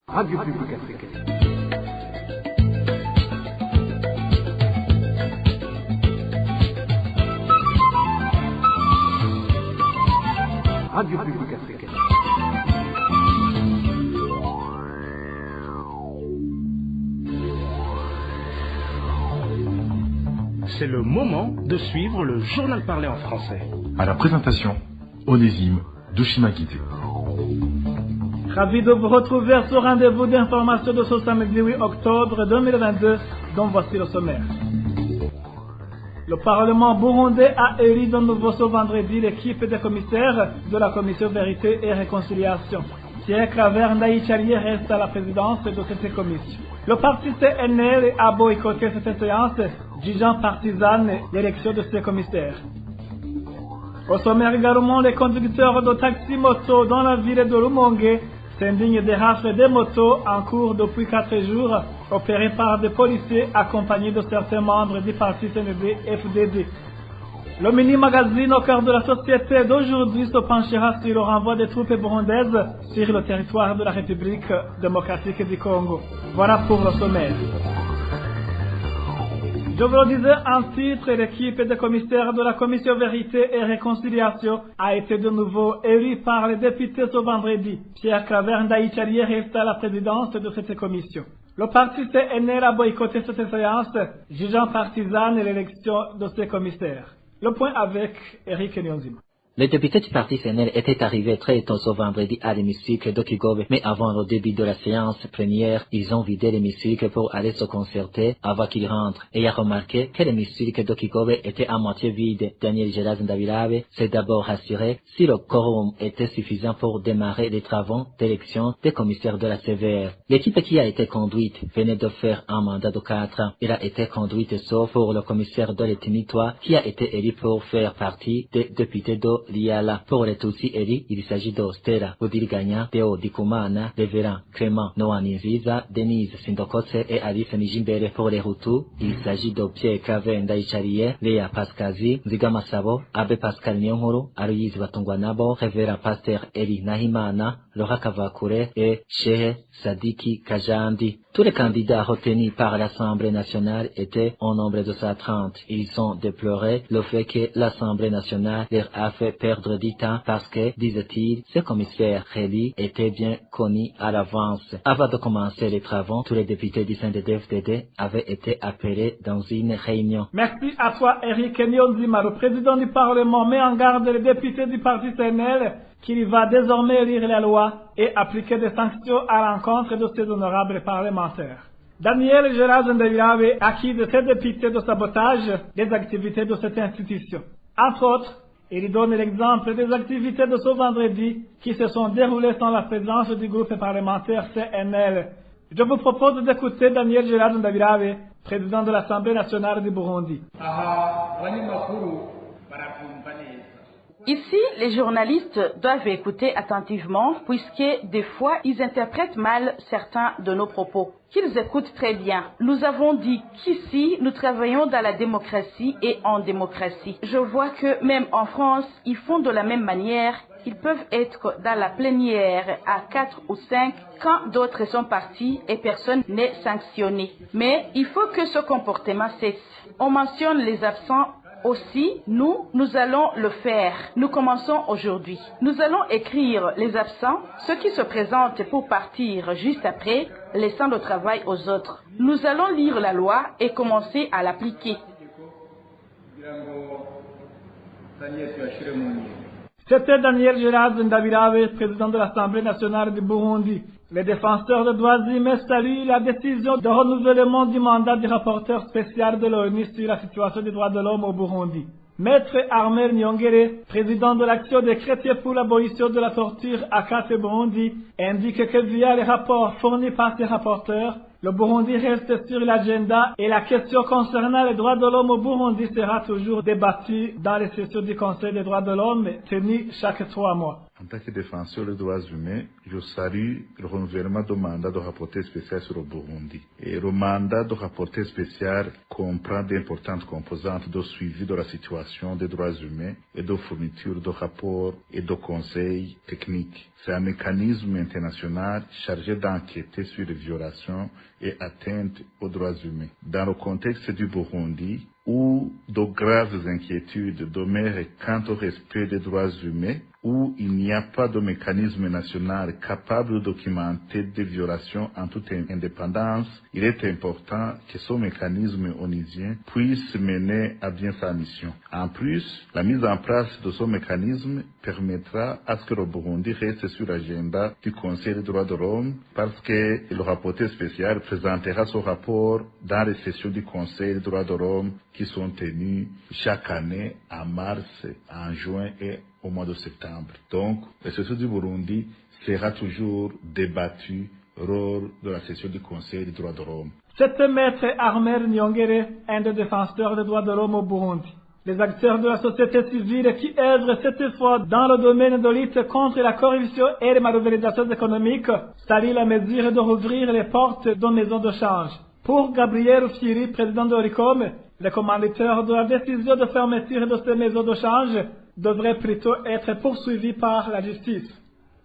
Radio Publique Africaine. Radio Publique Africaine. C'est le moment de suivre le journal parlé en français. À la présentation, Onésime Douchima-Guité. Ravi de vous retrouver sur rendez-vous d'information de ce samedi 8 octobre 2022, dont voici le sommaire. Le Parlement burundais a élu de nouveau ce vendredi l'équipe des commissaires de la Commission Vérité et Réconciliation. Pierre Claver Ndaïchalié reste à la présidence de cette commission. Le parti CNL a boycotté cette séance, jugeant partisane l'élection de ses commissaires. Au sommaire également, les conducteurs de taxi-moto dans la ville de Rumonge s'indignent des rafles des motos en cours depuis 4 jours, opérés par des policiers accompagnés de certains membres du parti CNDD-FDD. Le mini-magazine au cœur de la société d'aujourd'hui se penchera sur le renvoi des troupes burundaises sur le territoire de la République démocratique du Congo. Voilà pour le sommaire. Je vous le disais en titre, l'équipe des commissaires de la Commission Vérité et Réconciliation a été de nouveau élue par les députés ce vendredi. Pierre Claver Ndaïchalié reste à la présidence de cette commission. Le parti CNL a boycotté cette séance, jugeant partisane l'élection de ses commissaires. Le point avec Eric Nyonzima. Les députés du parti CNL étaient arrivés très tôt ce vendredi à l'hémicycle d'Okigobe, mais avant le début de la séance plénière, ils ont vidé l'hémicycle pour aller se concerter avant qu'ils rentrent. Et a remarqué que l'hémicycle d'Okigobe était à moitié vide. Daniel Geraz Ndabilabe s'est d'abord rassuré si le quorum était suffisant pour démarrer les travaux d'élection des commissaires de la CVR. L'équipe qui a été conduite venait de faire un mandat de 4 ans. Elle a été conduite sauf pour le commissaire de l'Etimitois qui a été élu pour faire partie des députés de Liala. Pour les Tutsi élus, il s'agit de Stella Budiriganya, Théo Dikumana, Révérend Clément Noaninziza, Denise Sindokotse et Alice Nijimbere. Pour les Hutus, il s'agit de Pierre Claver Ndaïchalié, Léa Pascazi, Nziga Masabo, Abe Pascal Nyonkuru, Aloïse Batungwanabo, Révérend Pasteur Eli Nahimana, Laura Kavakure et Cheikh Sadiki Kajandi. Tous les candidats retenus par l'Assemblée nationale étaient au nombre de 130. Ils ont déploré le fait que l'Assemblée nationale leur a fait perdre du temps parce que, disait-il, ces commissaires élus étaient bien connus à l'avance. Avant de commencer les travaux, tous les députés du CNDD-FDD avaient été appelés dans une réunion. Merci à toi, Eric Nyonzima. Le président du Parlement met en garde les députés du parti CNL qu'il va désormais lire la loi et appliquer des sanctions à l'encontre de ces honorables parlementaires. Daniel Geraz Ndabilabe accuse ces députés de sabotage des activités de cette institution. Entre autres, il donne l'exemple des activités de ce vendredi qui se sont déroulées sans la présence du groupe parlementaire CNL. Je vous propose d'écouter Daniel Geraz Ndabilabe, président de l'Assemblée nationale du Burundi. Ici, les journalistes doivent écouter attentivement puisque des fois, ils interprètent mal certains de nos propos. Qu'ils écoutent très bien. Nous avons dit qu'ici, nous travaillons dans la démocratie et en démocratie. Je vois que même en France, ils font de la même manière. Ils peuvent être dans la plénière à 4 ou 5 quand d'autres sont partis et personne n'est sanctionné. Mais il faut que ce comportement cesse. On mentionne les absents. Aussi, nous allons le faire. Nous commençons aujourd'hui. Nous allons écrire les absents, ceux qui se présentent pour partir juste après, laissant le travail aux autres. Nous allons lire la loi et commencer à l'appliquer. C'était Daniel Geraz Ndabilabe, président de l'Assemblée nationale du Burundi. Les défenseurs des droits humains saluent la décision de renouvellement du mandat du rapporteur spécial de l'ONU sur la situation des droits de l'homme au Burundi. Maître Armel Nyongere, président de l'action des chrétiens pour l'abolition de la torture à Kate Burundi, indique que via les rapports fournis par ces rapporteurs, Le Burundi reste sur l'agenda et la question concernant les droits de l'homme au Burundi sera toujours débattue dans les sessions du Conseil des droits de l'homme tenues chaque 3 mois. En tant que défenseur des droits humains, je salue le renouvellement du mandat de rapporteur spécial sur le Burundi. Et le mandat de rapporteur spécial comprend d'importantes composantes de suivi de la situation des droits humains et de fourniture de rapports et de conseils techniques. C'est un mécanisme international chargé d'enquêter sur les violations et atteintes aux droits humains. Dans le contexte du Burundi, où de graves inquiétudes demeurent quant au respect des droits humains, où il n'y a pas de mécanisme national capable de documenter des violations en toute indépendance, il est important que ce mécanisme onusien puisse mener à bien sa mission. En plus, la mise en place de ce mécanisme permettra à ce que le Burundi reste sur l'agenda du Conseil des droits de l'homme parce que le rapporteur spécial présentera son rapport dans les sessions du Conseil des droits de l'homme qui sont tenues chaque année en mars, en juin et au mois de septembre. Donc, la session du Burundi sera toujours débattue lors de la session du Conseil des droits de l'homme. C'était Maître Armer Nyongere, un des défenseurs des droits de l'homme au Burundi. Les acteurs de la société civile qui œuvrent cette fois dans le domaine de lutte contre la corruption et les malversations économiques saluent la mesure de rouvrir les portes de maisons de change. Pour Gabriel Rufyiri, président de Oricom, le commanditaire de la décision de fermeture de ces maisons de change devrait plutôt être poursuivi par la justice.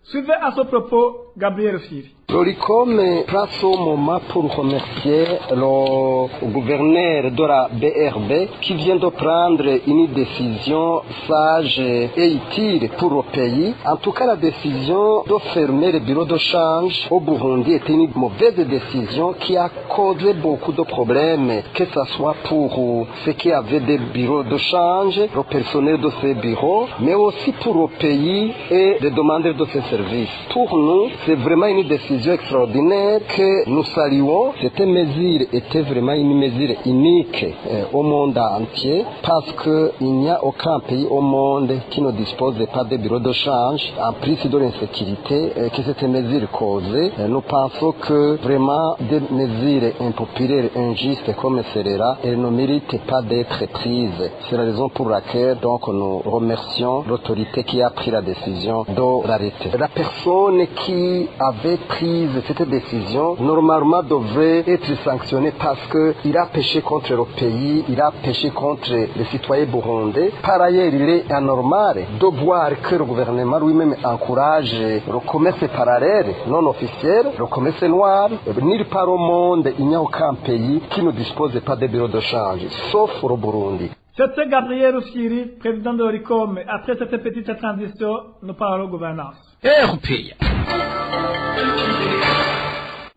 Suivez à ce propos Gabriel Rufyiri. L'Oricom prend ce moment pour remercier le gouverneur de la BRB qui vient de prendre une décision sage et utile pour le pays. En tout cas, la décision de fermer les bureaux de change au Burundi est une mauvaise décision qui a causé beaucoup de problèmes, que ce soit pour ceux qui avaient des bureaux de change, le personnel de ces bureaux, mais aussi pour le pays et les demandeurs de ces services. Pour nous, c'est vraiment une décision extraordinaire que nous saluons. Cette mesure était vraiment une mesure unique au monde entier parce qu'il n'y a aucun pays au monde qui ne dispose pas de bureaux de change en plus de l'insécurité que cette mesure causait. Nous pensons que vraiment des mesures impopulaires, injustes comme celle-là, elles ne méritent pas d'être prises. C'est la raison pour laquelle donc nous remercions l'autorité qui a pris la décision de l'arrêter. La personne qui avait pris cette décision, normalement devrait être sanctionné parce qu'il a péché contre le pays, il a péché contre les citoyens burundais. Par ailleurs, il est anormal de voir que le gouvernement lui-même encourage le commerce parallèle, non officiel, le commerce noir. Nulle part au monde, il n'y a aucun pays qui ne dispose pas de bureaux de change, sauf le Burundi. C'était Gabriel Rufyiri, président de Oricom. Après cette petite transition, nous parlons gouvernance.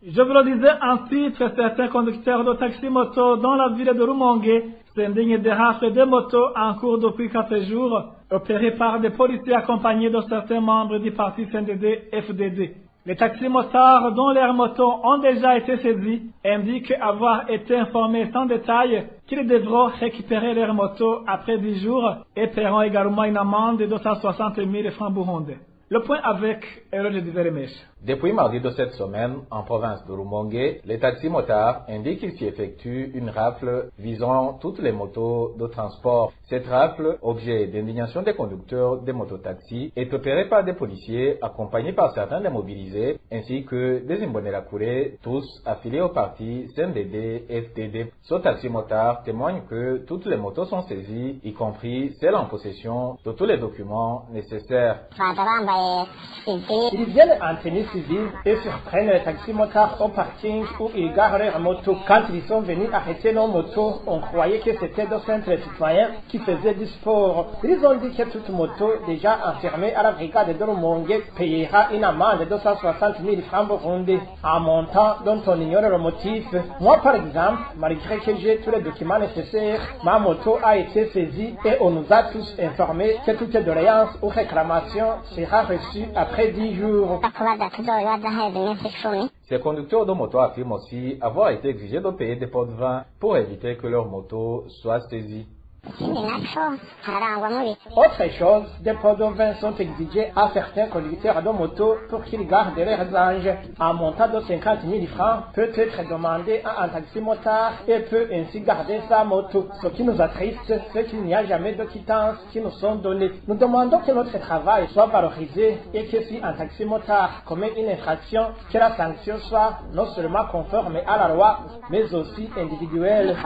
Je vous le disais en titre, certains conducteurs de taxi-moto dans la ville de Rumonge s'indignent des rafles de motos en cours depuis 4 jours, opérés par des policiers accompagnés de certains membres du parti CNDD-FDD. Les taximotards dont leurs motos ont déjà été saisis indiquent avoir été informés sans détail qu'ils devront récupérer leurs motos après 10 jours et paieront également une amende de 260 000 francs burundais. Le point avec Eroge Diveremesh. Depuis mardi de cette semaine, en province de Rumonge, les taxis-motards indiquent qu'il s'y effectue une rafle visant toutes les motos de transport. Cette rafle, objet d'indignation des conducteurs des mototaxis, est opérée par des policiers accompagnés par certains des mobilisés, ainsi que des Imbonerakure, tous affiliés au parti CNDD-FDD. Ce taxi-motard témoigne que toutes les motos sont saisies, y compris celles en possession de tous les documents nécessaires. Ils viennent en tenue civile et surprennent les taxis-motards au parking où ils garent leurs motos. Quand ils sont venus arrêter nos motos, on croyait que c'était de simples citoyens qui faisaient du sport. Ils ont dit que toute moto déjà enfermée à la brigade de Rumonge payera une amende de 260 000 francs burundais, un montant dont on ignore le motif. Moi par exemple, malgré que j'ai tous les documents nécessaires, ma moto a été saisie et on nous a tous informés que toute doléance ou réclamation sera reçue après 10 jours. Ces conducteurs de moto affirment aussi avoir été exigés de payer des pots de vin pour éviter que leur moto soit saisie. Autre chose, des pots de vin sont exigés à certains conducteurs de moto pour qu'ils gardent leurs anges. Un montant de 50 000 francs peut être demandé à un taxi-motard et peut ainsi garder sa moto. Ce qui nous attriste, c'est qu'il n'y a jamais de quittances qui nous sont données. Nous demandons que notre travail soit valorisé et que si un taxi-motard commet une infraction, que la sanction soit non seulement conforme à la loi, mais aussi individuelle.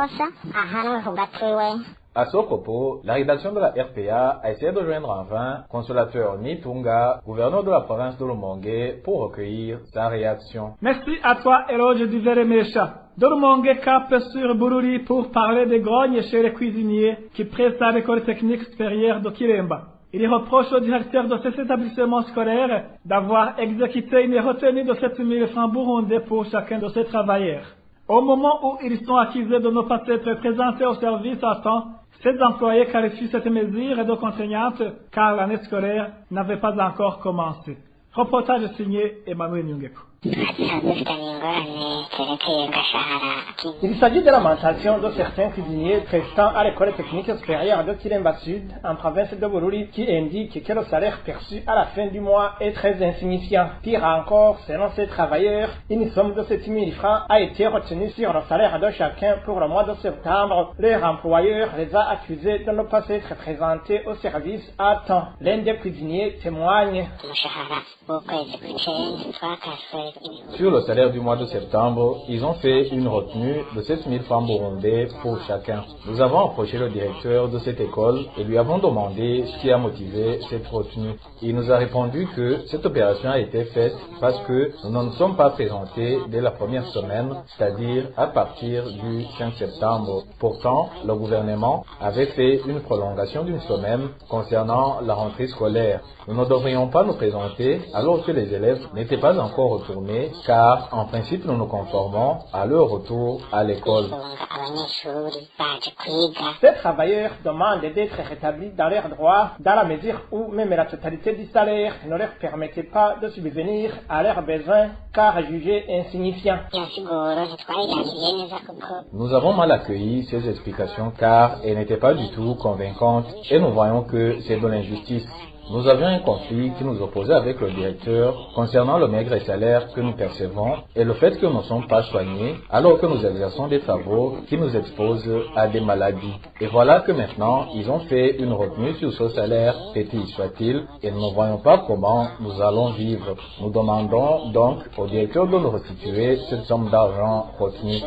À ce propos, la rédaction de la RPA a essayé de joindre en vain Consolateur Nitunga, gouverneur de la province de Rumongue, pour recueillir sa réaction. Merci à toi, Eloge Diveremecha. De Rumongue cap sur Bururi pour parler des grognes chez les cuisiniers qui prestent à l'école technique supérieure de Kiremba. Il reproche au directeur de cet établissement scolaire d'avoir exécuté une retenue de 7 000 francs burundais pour chacun de ses travailleurs. Au moment où ils sont accusés de ne pas être présentés au service à temps, ces employés qualifient cette mesure de contraignante car l'année scolaire n'avait pas encore commencé. Reportage signé Emmanuel Nyungeko. Il s'agit de lamentation de certains cuisiniers prestant à l'école technique supérieure de Kiremba Sud, en province de Bururi, qui indiquent que le salaire perçu à la fin du mois est très insignifiant. Pire encore, selon ces travailleurs, une somme de 7 000 francs a été retenue sur le salaire de chacun pour le mois de septembre. Leur employeur les a accusés de ne pas s'être présentés au service à temps. L'un des cuisiniers témoigne. Sur le salaire du mois de septembre, ils ont fait une retenue de 7 000 francs burundais pour chacun. Nous avons approché le directeur de cette école et lui avons demandé ce qui a motivé cette retenue. Il nous a répondu que cette opération a été faite parce que nous ne nous sommes pas présentés dès la première semaine, c'est-à-dire à partir du 5 septembre. Pourtant, le gouvernement avait fait une prolongation d'une semaine concernant la rentrée scolaire. Nous ne devrions pas nous présenter alors que les élèves n'étaient pas encore retournés, car en principe nous nous conformons à leur retour à l'école. Ces travailleurs demandent d'être rétablis dans leurs droits, dans la mesure où même la totalité du salaire ne leur permettait pas de subvenir à leurs besoins, car jugés insignifiants. Nous avons mal accueilli ces explications car elles n'étaient pas du tout convaincantes et nous voyons que c'est de l'injustice. Nous avions un conflit qui nous opposait avec le directeur concernant le maigre salaire que nous percevons et le fait que nous ne sommes pas soignés alors que nous exerçons des travaux qui nous exposent à des maladies. Et voilà que maintenant, ils ont fait une retenue sur ce salaire, petit soit-il, et nous ne voyons pas comment nous allons vivre. Nous demandons donc au directeur de nous restituer cette somme d'argent retenue.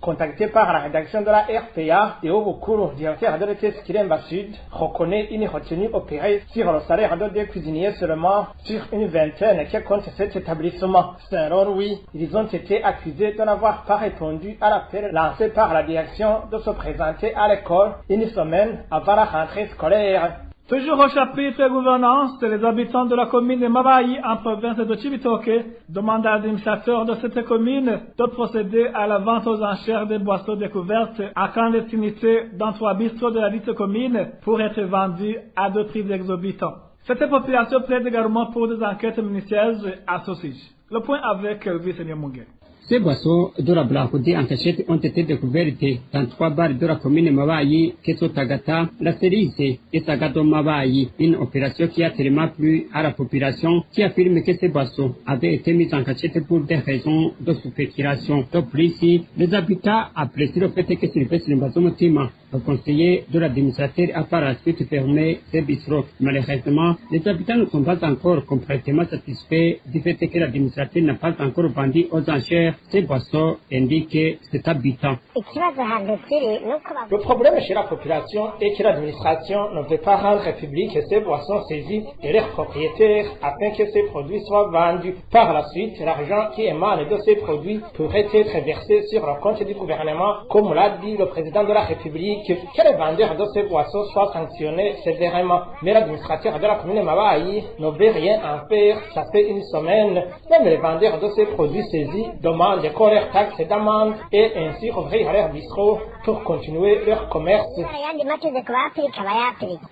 Contacté par la rédaction de la RPA, Théo Bukuru, directeur de l'ETS Kiremba Sud, reconnaît une retenue opérée sur le salaire de 2 cuisiniers seulement sur une vingtaine qui compte cet établissement. Selon lui, ils ont été accusés de n'avoir pas répondu à l'appel lancé par la direction de se présenter à l'école une semaine avant la rentrée scolaire. Toujours au chapitre gouvernance, les habitants de la commune de Mabayi en province de Chibitoke demandent à l'administrateur de cette commune de procéder à la vente aux enchères des boissons découvertes à clandestinité dans 3 bistrots de la dite commune pour être vendues à de prix exorbitants. Cette population plaide également pour des enquêtes minutieuses à Saucige. Le point avec Vice-Seigneur Mungue. Ces boissons de la Blahoudi en cachette ont été découvertes dans 3 bars de la commune Mabayi, Keso Tagata, La Cerise et Tagado Mabayi. Une opération qui a tellement plu à la population qui affirme que ces boissons avaient été mises en cachette pour des raisons de sous-facturation. De plus, les habitants apprécient le fait que Sylvestre Mbazomotima, le conseiller de l'administrateur, a par la suite fermé ces bistrots. Malheureusement, les habitants ne sont pas encore complètement satisfaits du fait que l'administrateur n'a pas encore vendu aux enchères ces boissons, indique cet habitant. Le problème chez la population est que l'administration ne veut pas rendre public ces boissons saisies de leurs propriétaires afin que ces produits soient vendus. Par la suite, l'argent qui émane de ces produits pourrait être versé sur le compte du gouvernement, comme l'a dit le président de la République pratique que les vendeurs de ces boissons soient sanctionnés sévèrement. Mais l'administrateur de la commune Mabayi ne veut rien en faire. Ça fait une semaine. Même les vendeurs de ces produits saisis demandent qu'on leur taxe d'amende et ainsi ouvrir leur bistrot pour continuer leur commerce.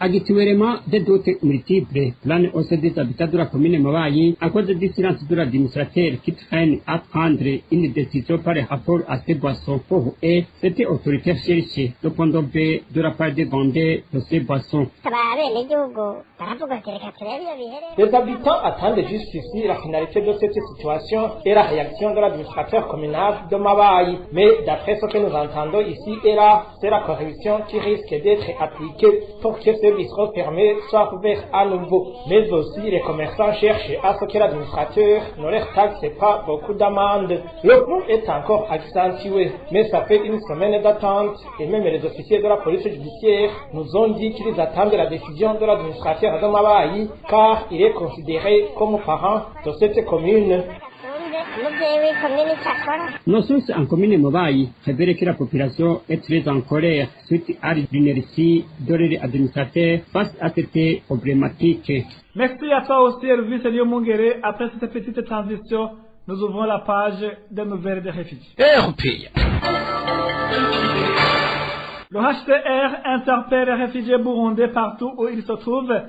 Agituellement des doutes multiples plane au sein des habitants de la commune Mabayi à cause du silence de l'administrateur qui traîne à prendre une décision par rapport à ces boissons. Pour eux, c'était autoritaire chercher le point de vue de la part des vendeurs de ces boissons. Les habitants attendent jusqu'ici la finalité de cette situation et la réaction de l'administrateur communal de Mabayi. Mais d'après ce que nous entendons ici et là, c'est la corruption qui risque d'être appliquée pour que ce bistrot fermé soit ouvert à nouveau. Mais aussi, les commerçants cherchent à ce que l'administrateur ne leur taxe pas beaucoup d'amendes. Le flou est encore accentué, mais ça fait une semaine d'attente et même les officiers de la police judiciaire nous ont dit qu'ils attendent la décision de l'administrateur de Mabayi car il est considéré comme parent de cette commune. Nos sources en commune Mabayi révèlent que la population est très en colère suite à l'inertie de l'administrateur face à cette problématique. Merci à toi aussi, Elvis Elio Mungere. Après cette petite transition, nous ouvrons la page des nouvelles des réfugiés. Le HCR interpelle les réfugiés burundais partout où ils se trouvent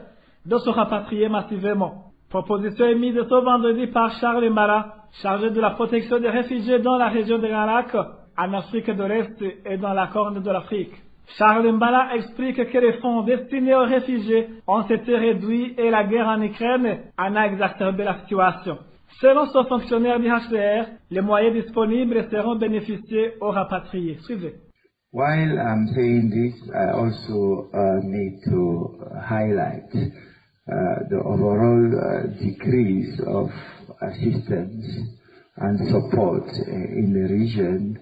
de se rapatrier massivement. Proposition émise ce vendredi par Charles Mbala, chargé de la protection des réfugiés dans la région de Grand Lac, en Afrique de l'Est et dans la Corne de l'Afrique. Charles Mbala explique que les fonds destinés aux réfugiés ont été réduits et la guerre en Ukraine en a exacerbé la situation. Selon ce fonctionnaire du HCR, les moyens disponibles seront bénéficiés aux rapatriés. Suivez. While I'm saying this, I also need to highlight the overall decrease of assistance and support in the region,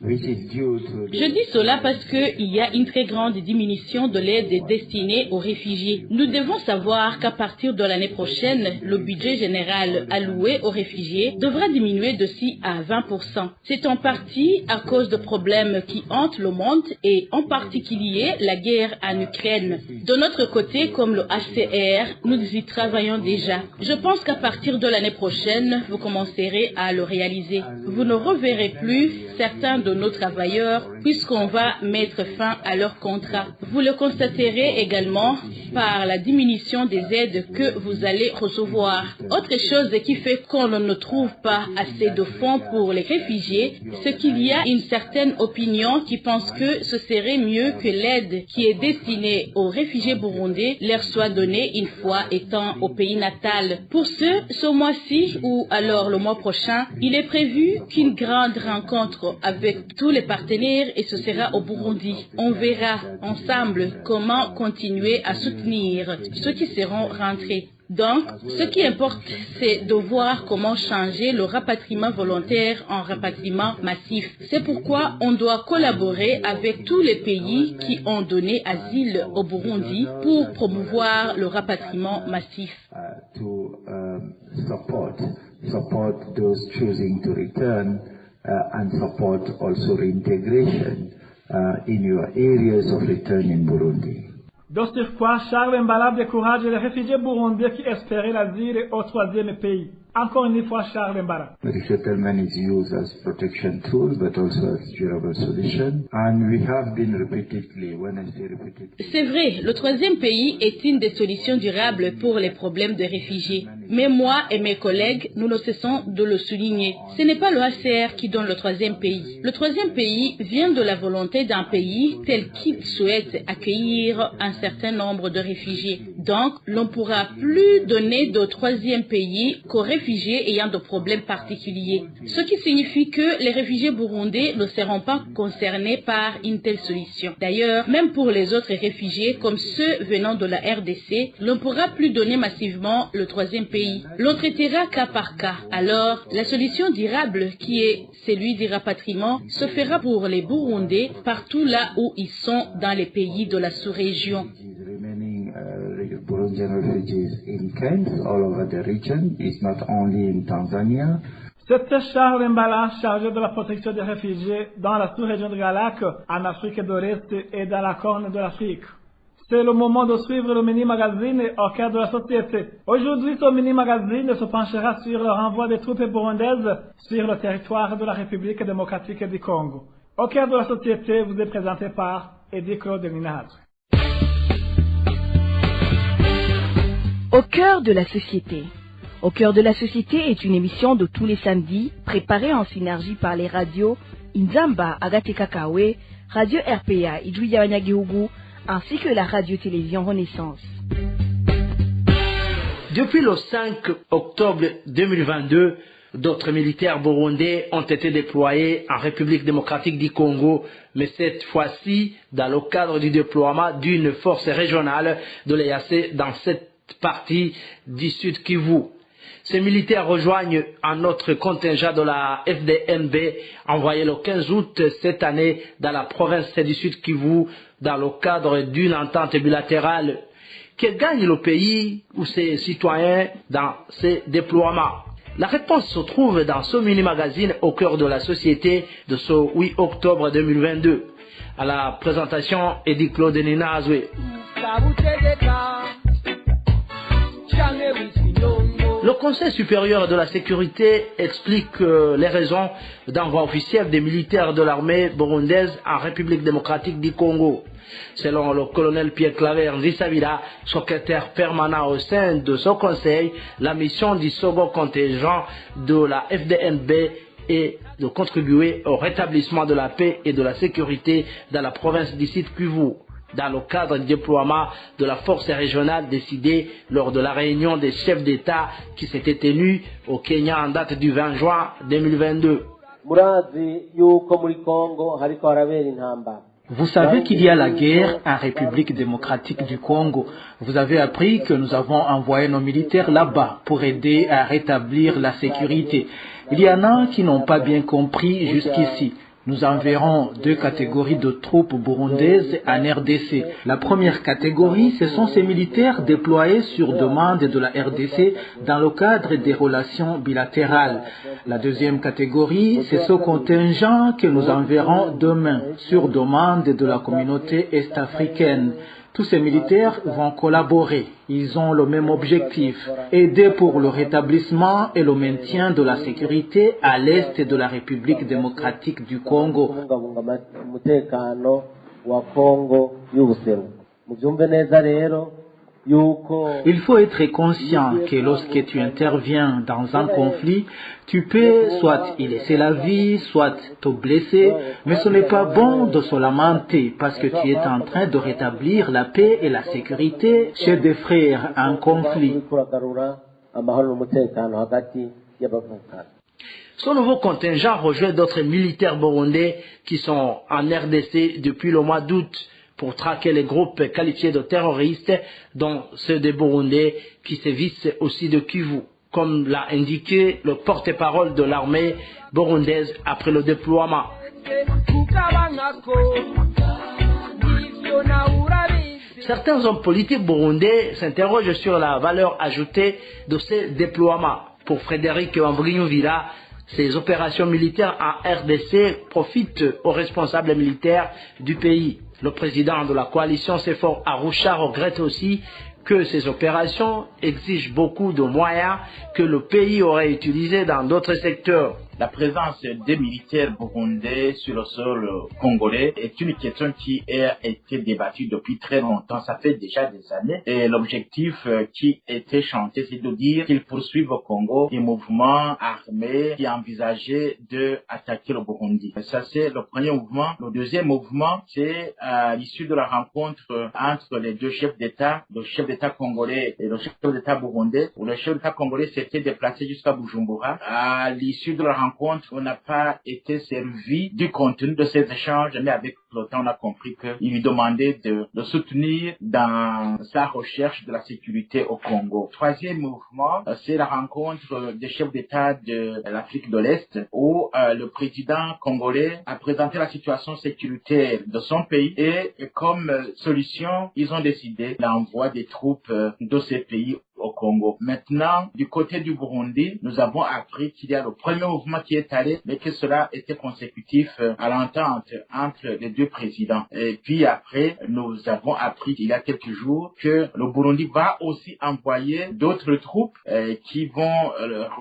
which is due to the... Je dis cela parce qu'il y a une très grande diminution de l'aide destinée aux réfugiés. Nous devons savoir qu'à partir de l'année prochaine, le budget général alloué aux réfugiés devra diminuer de 6 à 20%. C'est en partie à cause de problèmes qui hantent le monde et en particulier la guerre en Ukraine. De notre côté, comme le HCR, nous y travaillons déjà. Je pense qu'à partir de l'année prochaine, vous commencerez à le réaliser. Vous ne reverrez plus certains de nos travailleurs puisqu'on va mettre fin à leur contrat. Vous le constaterez également par la diminution des aides que vous allez recevoir. Autre chose qui fait qu'on ne trouve pas assez de fonds pour les réfugiés, c'est qu'il y a une certaine opinion qui pense que ce serait mieux que l'aide qui est destinée aux réfugiés burundais leur soit donnée une fois étant au pays natal. Pour ce mois-ci ou alors le mois prochain, il est prévu qu'une grande rencontre avec tous les partenaires et ce sera au Burundi. On verra ensemble comment continuer à soutenir ceux qui seront rentrés. Donc, ce qui importe, c'est de voir comment changer le rapatriement volontaire en rapatriement massif. C'est pourquoi on doit collaborer avec tous les pays qui ont donné asile au Burundi pour promouvoir le rapatriement massif. Support those choosing to return and support also reintegration in your areas of return in Burundi. De surcroît, Charles Mbala décourage les réfugiés burundais qui espéraient l'asile au troisième pays. Encore une fois, Charles Mbala. Resettlement is used as protection tool, but also as durable solution. And we have been repeatedly, when I say repeatedly... C'est vrai, le troisième pays est une des solutions durables pour les problèmes de réfugiés. Mais moi et mes collègues, nous ne cessons de le souligner. Ce n'est pas le HCR qui donne le troisième pays. Le troisième pays vient de la volonté d'un pays tel qu'il souhaite accueillir un certain nombre de réfugiés. Donc, l'on ne pourra plus donner de troisième pays qu'aux réfugiés ayant de problèmes particuliers. Ce qui signifie que les réfugiés burundais ne seront pas concernés par une telle solution. D'ailleurs, même pour les autres réfugiés, comme ceux venant de la RDC, l'on ne pourra plus donner massivement le troisième pays. L'on traitera cas par cas. Alors, la solution durable, qui est celui du rapatriement, se fera pour les Burundais partout là où ils sont dans les pays de la sous-région. Burundian refugees in camps all over the region. It's not only in Tanzania. C'était Charles Mbala, chargé de la protection des réfugiés dans la sous-région de Galac, en Afrique de l'Est et dans la Corne de l'Afrique. C'est le moment de suivre le mini-magazine au cœur de la société. Aujourd'hui, ce mini-magazine se penchera sur le renvoi des troupes burundaises sur le territoire de la République démocratique du Congo. Au cœur de la société vous est présenté par Eddie Claude Minaz. Au cœur de la société. Au cœur de la société est une émission de tous les samedis, préparée en synergie par les radios Inzamba, Agateka Kawe, Radio RPA, Idouya Wanyagihugu, ainsi que la radio-télévision Renaissance. Depuis le 5 octobre 2022, d'autres militaires burundais ont été déployés en République démocratique du Congo, mais cette fois-ci dans le cadre du déploiement d'une force régionale de l'EAC dans cette partie du Sud Kivu. Ces militaires rejoignent un autre contingent de la FDNB envoyé le 15 août cette année dans la province du Sud Kivu dans le cadre d'une entente bilatérale. Que gagne le pays ou ses citoyens dans ces déploiements? La réponse se trouve dans ce mini-magazine au cœur de la société de ce 8 octobre 2022. À la présentation, Eddie Claude Ninazwe. Le Conseil supérieur de la sécurité explique les raisons d'envoi officiel des militaires de l'armée burundaise en République démocratique du Congo. Selon le colonel Pierre-Claver Nzisabira, secrétaire permanent au sein de ce conseil, la mission du second contingent de la FDNB est de contribuer au rétablissement de la paix et de la sécurité dans la province du Sud Kivu, dans le cadre du déploiement de la force régionale décidée lors de la réunion des chefs d'État qui s'était tenue au Kenya en date du 20 juin 2022. Vous savez qu'il y a la guerre en République démocratique du Congo. Vous avez appris que nous avons envoyé nos militaires là-bas pour aider à rétablir la sécurité. Il y en a qui n'ont pas bien compris jusqu'ici. Nous enverrons 2 catégories de troupes burundaises en RDC. La première catégorie, ce sont ces militaires déployés sur demande de la RDC dans le cadre des relations bilatérales. La deuxième catégorie, c'est ce contingent que nous enverrons demain sur demande de la communauté est-africaine. Tous ces militaires vont collaborer. Ils ont le même objectif, aider pour le rétablissement et le maintien de la sécurité à l'est de la République démocratique du Congo. Il faut être conscient que lorsque tu interviens dans un conflit, tu peux soit y laisser la vie, soit te blesser, mais ce n'est pas bon de se lamenter parce que tu es en train de rétablir la paix et la sécurité chez des frères en conflit. Ce nouveau contingent rejoint d'autres militaires burundais qui sont en RDC depuis le mois d'août pour traquer les groupes qualifiés de terroristes, dont ceux des Burundais qui sévissent aussi de Kivu, comme l'a indiqué le porte-parole de l'armée burundaise après le déploiement. Certains hommes politiques burundais s'interrogent sur la valeur ajoutée de ces déploiements. Pour Frédéric Wambrinyouvira, ces opérations militaires en RDC profitent aux responsables militaires du pays. Le président de la coalition CFOR Arusha regrette aussi que ces opérations exigent beaucoup de moyens que le pays aurait utilisés dans d'autres secteurs. La présence des militaires burundais sur le sol congolais est une question qui a été débattue depuis très longtemps. Ça fait déjà des années. Et l'objectif qui était chanté, c'est de dire qu'ils poursuivent au Congo des mouvements armés qui envisageaient d'attaquer le Burundi. Ça, c'est le premier mouvement. Le deuxième mouvement, c'est l'issue de la rencontre entre les deux chefs d'État, le chef d'État congolais et le chef d'État burundais, où le chef d'État congolais s'était déplacé jusqu'à Bujumbura. À l'issue de la rencontre, on n'a pas été servi du contenu de ces échanges, mais avec le temps, on a compris qu'il lui demandait de le soutenir dans sa recherche de la sécurité au Congo. Troisième mouvement, c'est la rencontre des chefs d'État de l'Afrique de l'Est, où le président congolais a présenté la situation sécuritaire de son pays et comme solution, ils ont décidé l'envoi des troupes de ces pays au Congo. Maintenant, du côté du Burundi, nous avons appris qu'il y a le premier mouvement qui est allé, mais que cela était consécutif à l'entente entre les deux présidents. Et puis après, nous avons appris il y a quelques jours que le Burundi va aussi envoyer d'autres troupes qui vont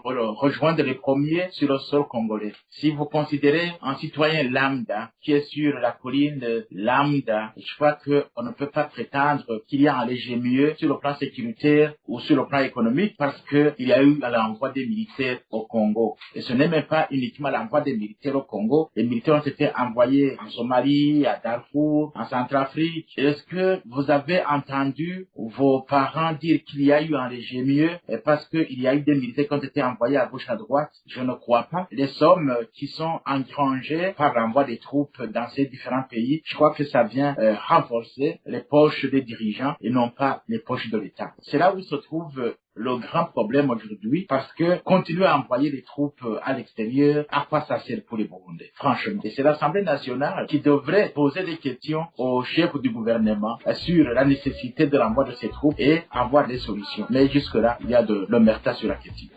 rejoindre les premiers sur le sol congolais. Si vous considérez un citoyen lambda qui est sur la colline lambda, je crois qu'on ne peut pas prétendre qu'il y a un léger mieux sur le plan sécuritaire ou sur le plan économique parce qu'il y a eu l'envoi des militaires au Congo. Et ce n'est même pas uniquement l'envoi des militaires au Congo. Les militaires ont été envoyés en Somalie, à Darfour, en Centrafrique. Est-ce que vous avez entendu vos parents dire qu'il y a eu un léger mieux parce qu'il y a eu des militaires qui ont été envoyés à gauche à droite? Je ne crois pas. Les sommes qui sont engrangées par l'envoi des troupes dans ces différents pays, je crois que ça vient renforcer les poches des dirigeants et non pas les poches de l'État. C'est là où se trouve le grand problème aujourd'hui, parce que continuer à envoyer les troupes à l'extérieur, à quoi ça sert pour les Burundais, franchement. Et c'est l'Assemblée nationale qui devrait poser des questions au chef du gouvernement sur la nécessité de l'envoi de ces troupes et avoir des solutions. Mais jusque-là, il y a de l'omerta sur la question.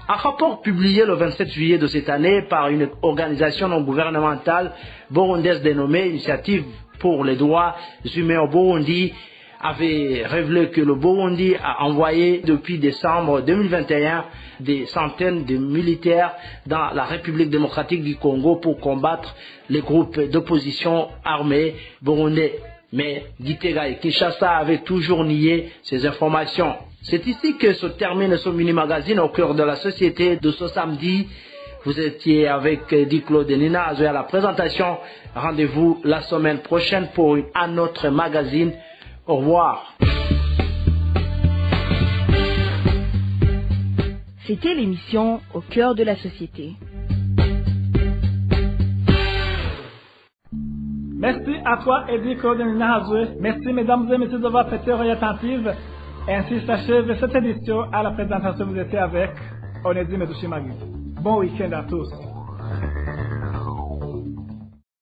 Un rapport publié le 27 juillet de cette année par une organisation non gouvernementale burundaise dénommée Initiative pour les droits humains au Burundi avait révélé que le Burundi a envoyé depuis décembre 2021 des centaines de militaires dans la République démocratique du Congo pour combattre les groupes d'opposition armés burundais. Mais Gitega et Kinshasa avaient toujours nié ces informations. C'est ici que se termine ce mini-magazine au cœur de la société de ce samedi. Vous étiez avec Di-Claude Nina à la présentation. Rendez-vous la semaine prochaine pour un autre magazine. Au revoir. C'était l'émission Au cœur de la société. Merci à toi, Di-Claude Nina. Merci, mesdames et messieurs, d'avoir prêté oreille attentive. Ainsi s'achève cette édition. À la présentation, vous étiez avec Onésime Dushimagi. Bon week-end à tous.